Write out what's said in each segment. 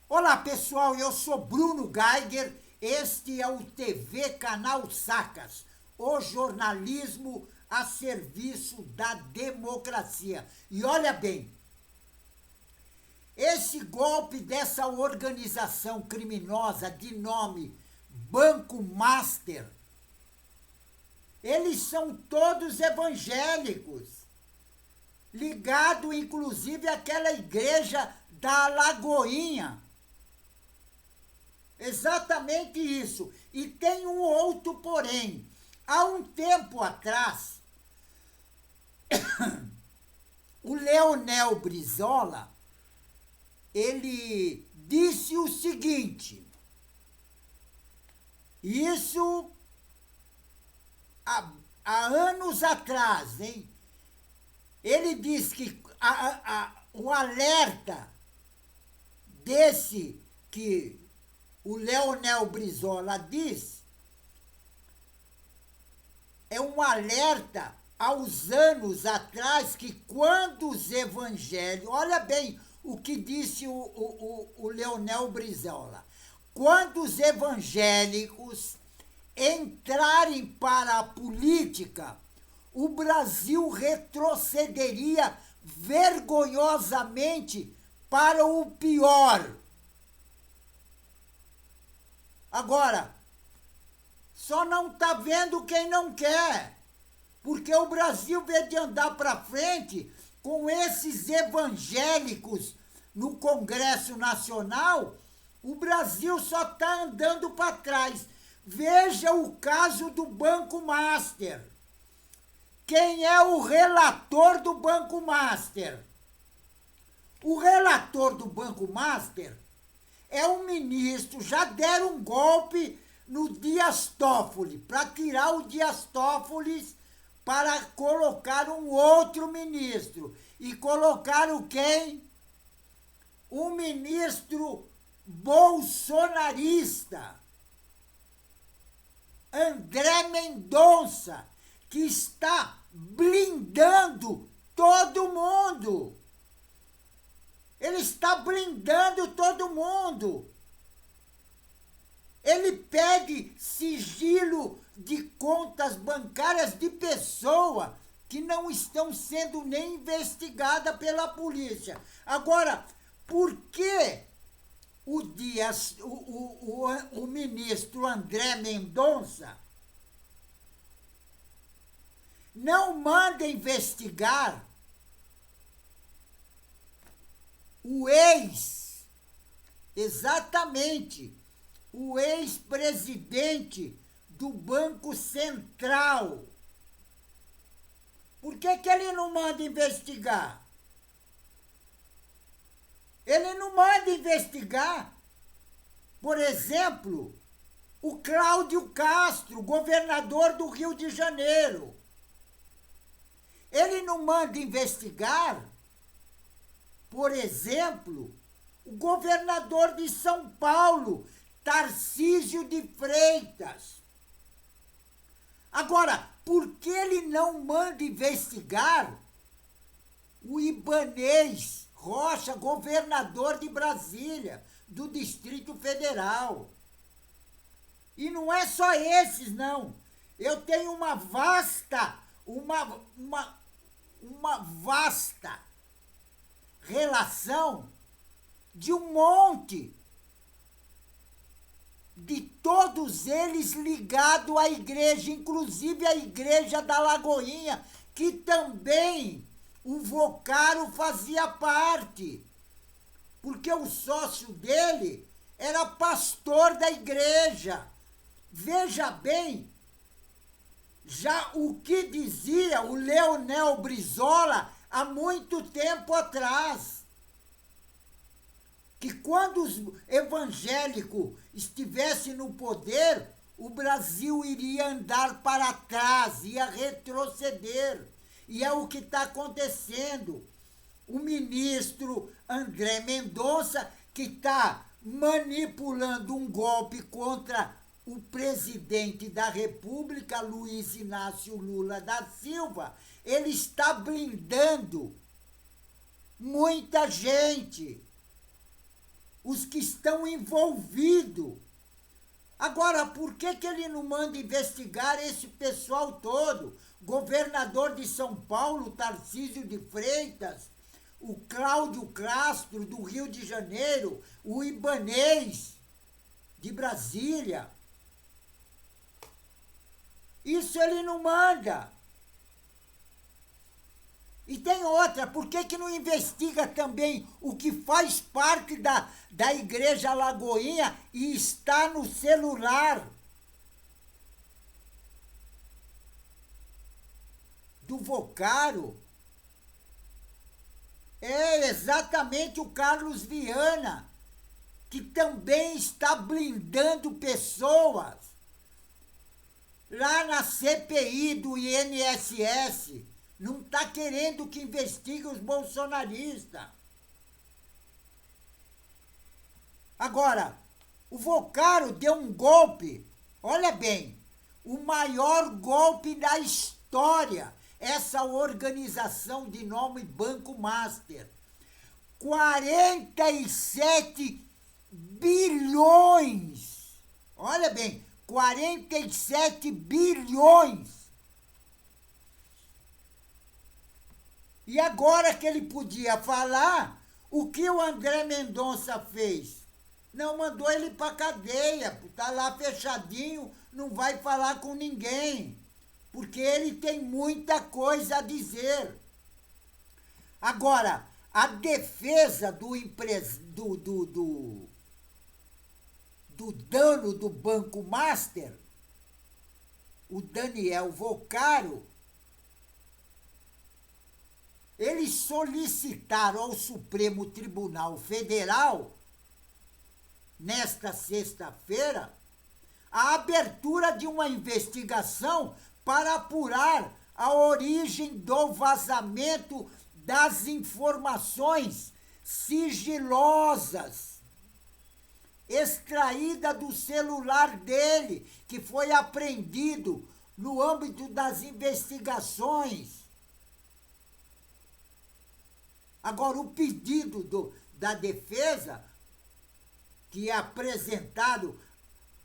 Olá pessoal, eu sou Bruno Geiger, este é o TV Canal Sacas, o jornalismo a serviço da democracia. E olha bem, esse golpe dessa organização criminosa de nome Banco Master, eles são todos evangélicos, ligado inclusive àquela igreja da Lagoinha. Exatamente isso. E tem um outro porém. Há um tempo atrás, o Leonel Brizola, ele disse o seguinte, isso há anos atrás, hein? Ele disse que o alerta desse que o Leonel Brizola diz é um alerta aos anos atrás que quando os evangélicos... Olha bem o que disse o Leonel Brizola. Quando os evangélicos entrarem para a política, o Brasil retrocederia vergonhosamente para o pior. Agora, só não está vendo quem não quer, porque o Brasil, vê de andar para frente com esses evangélicos no Congresso Nacional, o Brasil só está andando para trás. Veja o caso do Banco Master. Quem é o relator do Banco Master? O relator do Banco Master é um ministro, já deram um golpe no Dias Toffoli, para tirar o Dias Toffoli para colocar um outro ministro. E colocaram quem? Um ministro bolsonarista, André Mendonça, que está blindando todo mundo. Ele está blindando todo mundo. Ele pede sigilo de contas bancárias de pessoa que não estão sendo nem investigadas pela polícia. Agora, por que o ministro André Mendonça não manda investigar o o ex-presidente do Banco Central? Por que ele não manda investigar? Ele não manda investigar, por exemplo, o Cláudio Castro, governador do Rio de Janeiro. Ele não manda investigar, por exemplo, o governador de São Paulo, Tarcísio de Freitas. Agora, por que ele não manda investigar o Ibanez Rocha, governador de Brasília, do Distrito Federal? E não é só esses, não. Eu tenho uma vasta relação de um monte de todos eles ligados à igreja, inclusive a igreja da Lagoinha, que também o Vocaro fazia parte, porque o sócio dele era pastor da igreja. Veja bem, já o que dizia o Leonel Brizola há muito tempo atrás, que quando os evangélicos estivessem no poder, o Brasil iria andar para trás, ia retroceder. E é o que está acontecendo. O ministro André Mendonça, que está manipulando um golpe contra o presidente da República, Luiz Inácio Lula da Silva, ele está blindando muita gente. os que estão envolvidos. Agora, por que ele não manda investigar esse pessoal todo? Governador de São Paulo, Tarcísio de Freitas, o Cláudio Castro, do Rio de Janeiro, o Ibanez, de Brasília. Isso ele não manda. E tem outra, por que não investiga também o que faz parte da Igreja Lagoinha e está no celular do Vocaro? É exatamente o Carlos Viana, que também está blindando pessoas lá na CPI do INSS. Não está querendo que investigue os bolsonaristas. Agora, o Vocaro deu um golpe, olha bem, o maior golpe da história, essa organização de nome Banco Master. 47 bilhões, olha bem, 47 bilhões. E agora que ele podia falar, o que o André Mendonça fez? Não mandou ele para cadeia, tá lá fechadinho, não vai falar com ninguém, porque ele tem muita coisa a dizer. Agora, a defesa do dono do Banco Master, o Daniel Vocaro, eles solicitaram ao Supremo Tribunal Federal, nesta sexta-feira, a abertura de uma investigação para apurar a origem do vazamento das informações sigilosas extraída do celular dele, que foi apreendido no âmbito das investigações. Agora, o pedido da defesa, que é apresentado,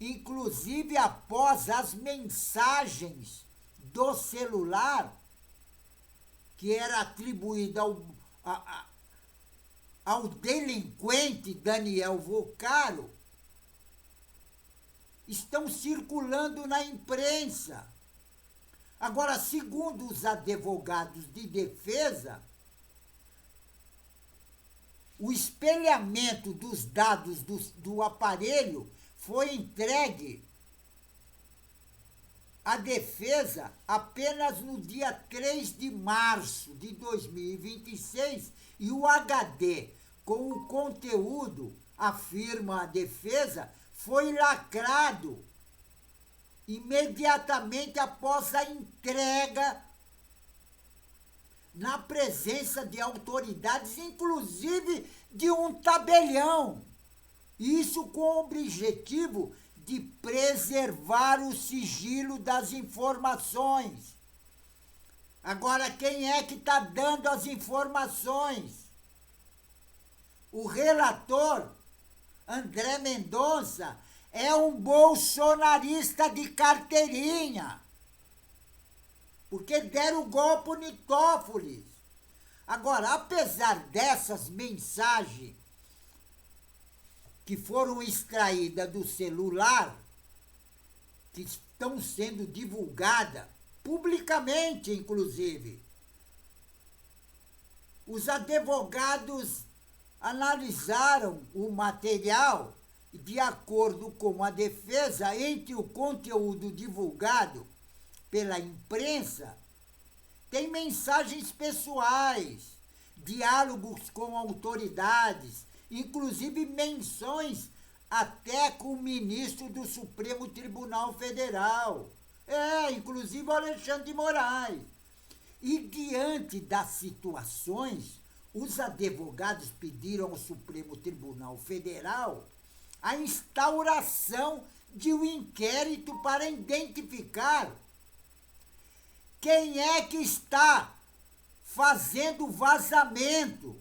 inclusive após as mensagens do celular, que era atribuída ao delinquente Daniel Vocaro, estão circulando na imprensa. Agora, segundo os advogados de defesa, o espelhamento dos dados do aparelho foi entregue à defesa apenas no dia 3 de março de 2026 e o HD com o conteúdo, afirma a defesa, foi lacrado imediatamente após a entrega na presença de autoridades, inclusive de um tabelião. Isso com o objetivo de preservar o sigilo das informações. Agora, quem é que está dando as informações? O relator, André Mendonça, é um bolsonarista de carteirinha, porque deram o golpe no Nitópolis. Agora, apesar dessas mensagens que foram extraídas do celular, que estão sendo divulgadas publicamente, inclusive, os advogados analisaram o material e, de acordo com a defesa, entre o conteúdo divulgado pela imprensa, tem mensagens pessoais, diálogos com autoridades, inclusive menções até com o ministro do Supremo Tribunal Federal. Inclusive o Alexandre de Moraes. E diante das situações, os advogados pediram ao Supremo Tribunal Federal a instauração de um inquérito para identificar quem é que está fazendo vazamento.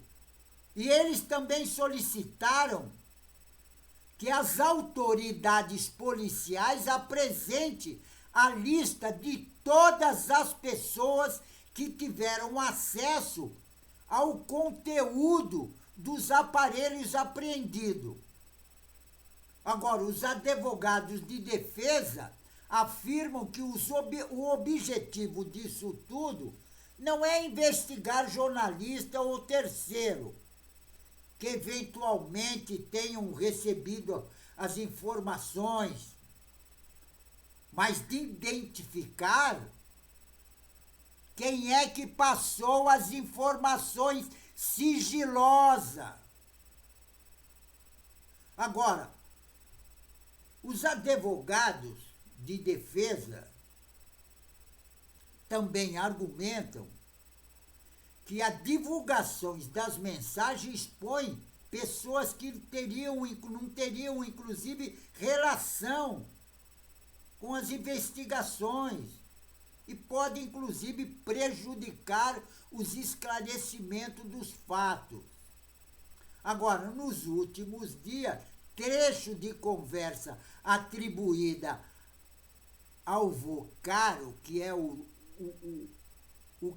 E eles também solicitaram que as autoridades policiais apresentem a lista de todas as pessoas que tiveram acesso ao conteúdo dos aparelhos apreendidos. Agora, os advogados de defesa afirmam que o objetivo disso tudo não é investigar jornalista ou terceiro, que eventualmente tenham recebido as informações, mas de identificar quem é que passou as informações sigilosas. Agora, os advogados de defesa também argumentam que a divulgação das mensagens expõe pessoas que não teriam, inclusive, relação com as investigações e pode, inclusive, prejudicar os esclarecimentos dos fatos. Agora, nos últimos dias, trecho de conversa atribuída ao Vocaro, que é o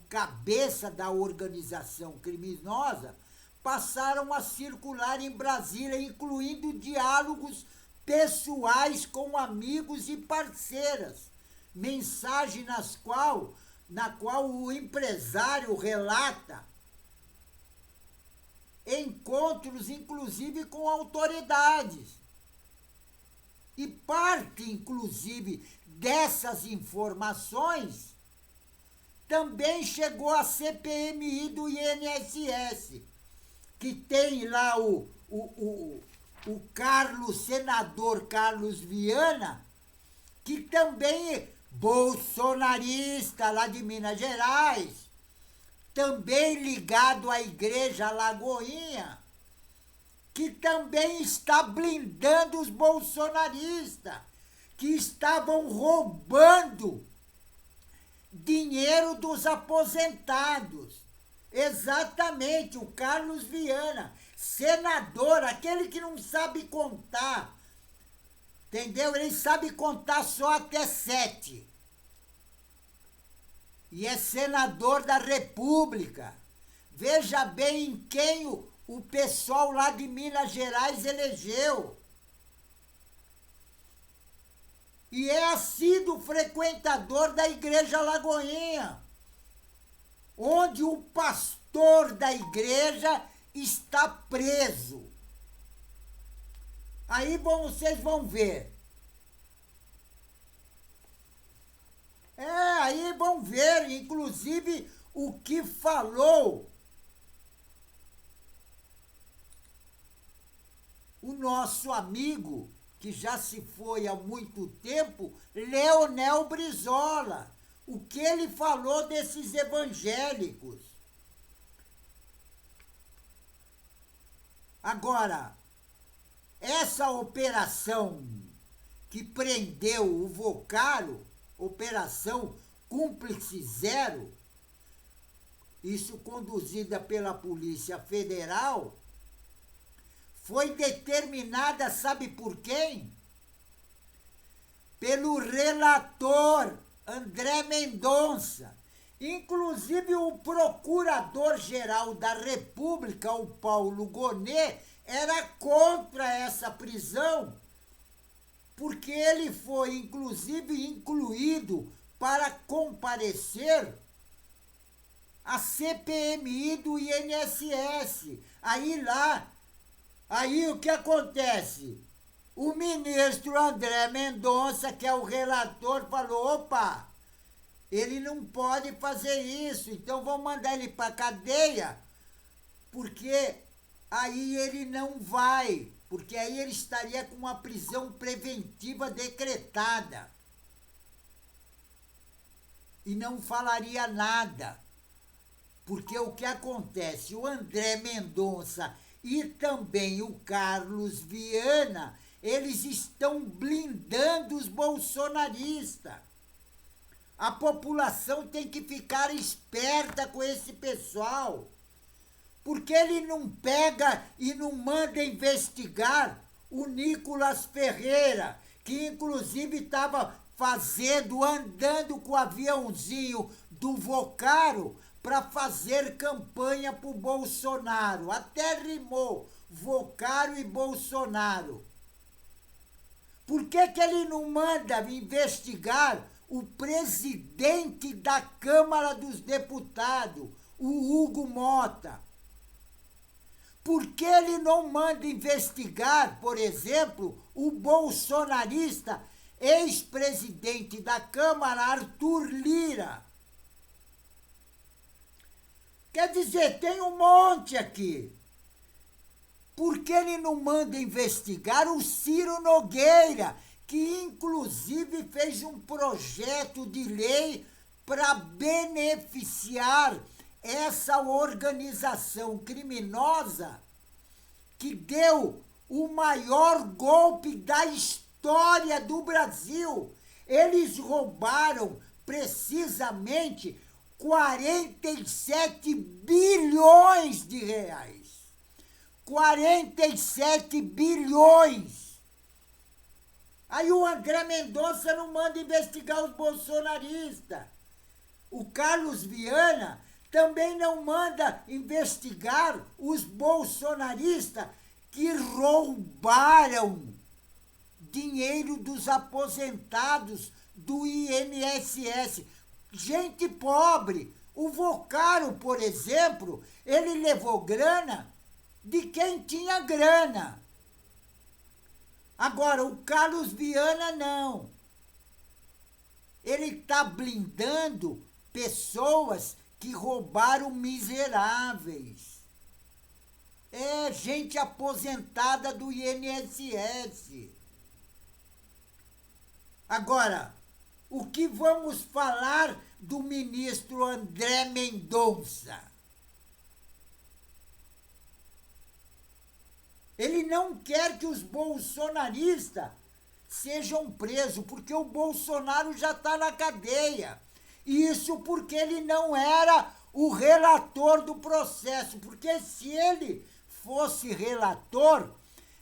cabeça da organização criminosa, passaram a circular em Brasília, incluindo diálogos pessoais com amigos e parceiras, mensagem na qual o empresário relata encontros, inclusive, com autoridades. E parte, inclusive, dessas informações também chegou à CPMI do INSS, que tem lá o senador Carlos Viana, que também é bolsonarista lá de Minas Gerais, também ligado à Igreja Lagoinha, que também está blindando os bolsonaristas, que estavam roubando dinheiro dos aposentados. Exatamente, o Carlos Viana, senador, aquele que não sabe contar, entendeu? Ele sabe contar só até 7. E é senador da República. Veja bem quem o pessoal lá de Minas Gerais elegeu. E é assíduo frequentador da Igreja Lagoinha, onde o pastor da igreja está preso. Aí vocês vão ver. Aí vão ver, inclusive, o que falou o nosso amigo, que já se foi há muito tempo, Leonel Brizola. O que ele falou desses evangélicos. Agora, essa operação que prendeu o Vocaro, Operação Cúmplice Zero, isso conduzida pela Polícia Federal, foi determinada, sabe por quem? Pelo relator André Mendonça. Inclusive, o procurador-geral da República, o Paulo Gonet, era contra essa prisão, porque ele foi, inclusive, incluído para comparecer à CPMI do INSS. Aí o que acontece? O ministro André Mendonça, que é o relator, falou, opa, ele não pode fazer isso, então vamos mandar ele para a cadeia, porque aí ele não vai, porque aí ele estaria com uma prisão preventiva decretada e não falaria nada. Porque o que acontece? O André Mendonça e também o Carlos Viana, eles estão blindando os bolsonaristas. A população tem que ficar esperta com esse pessoal, porque ele não pega e não manda investigar o Nicolas Ferreira, que inclusive estava andando com o aviãozinho do Vocaro para fazer campanha para o Bolsonaro. Até rimou, Vocaro e Bolsonaro. Por que ele não manda investigar o presidente da Câmara dos Deputados, o Hugo Mota? Por que ele não manda investigar, por exemplo, o bolsonarista ex-presidente da Câmara, Arthur Lira? Quer dizer, tem um monte aqui. Por que ele não manda investigar o Ciro Nogueira, que inclusive fez um projeto de lei para beneficiar essa organização criminosa que deu o maior golpe da história do Brasil? Eles roubaram precisamente 47 bilhões de reais. 47 bilhões. Aí o André Mendonça não manda investigar os bolsonaristas. O Carlos Viana também não manda investigar os bolsonaristas que roubaram dinheiro dos aposentados do INSS. Gente pobre. O Vocaro, por exemplo, ele levou grana de quem tinha grana. Agora, o Carlos Viana não. Ele está blindando pessoas que roubaram miseráveis. É gente aposentada do INSS. Agora, o que vamos falar do ministro André Mendonça? Ele não quer que os bolsonaristas sejam presos, porque o Bolsonaro já está na cadeia. Isso porque ele não era o relator do processo, porque se ele fosse relator,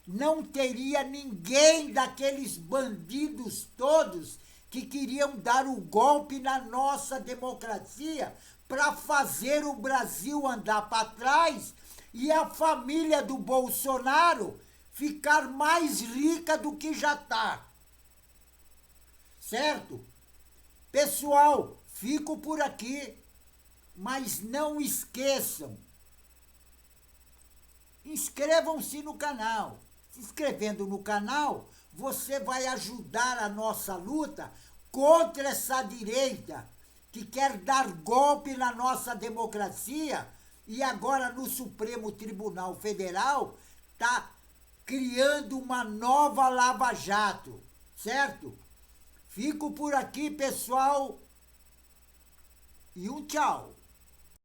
não teria ninguém daqueles bandidos todos que queriam dar o golpe na nossa democracia para fazer o Brasil andar para trás e a família do Bolsonaro ficar mais rica do que já está. Certo? Pessoal, fico por aqui, mas não esqueçam, inscrevam-se no canal. Se inscrevendo no canal, você vai ajudar a nossa luta contra essa direita que quer dar golpe na nossa democracia e agora no Supremo Tribunal Federal está criando uma nova Lava Jato, certo? Fico por aqui, pessoal, e um tchau.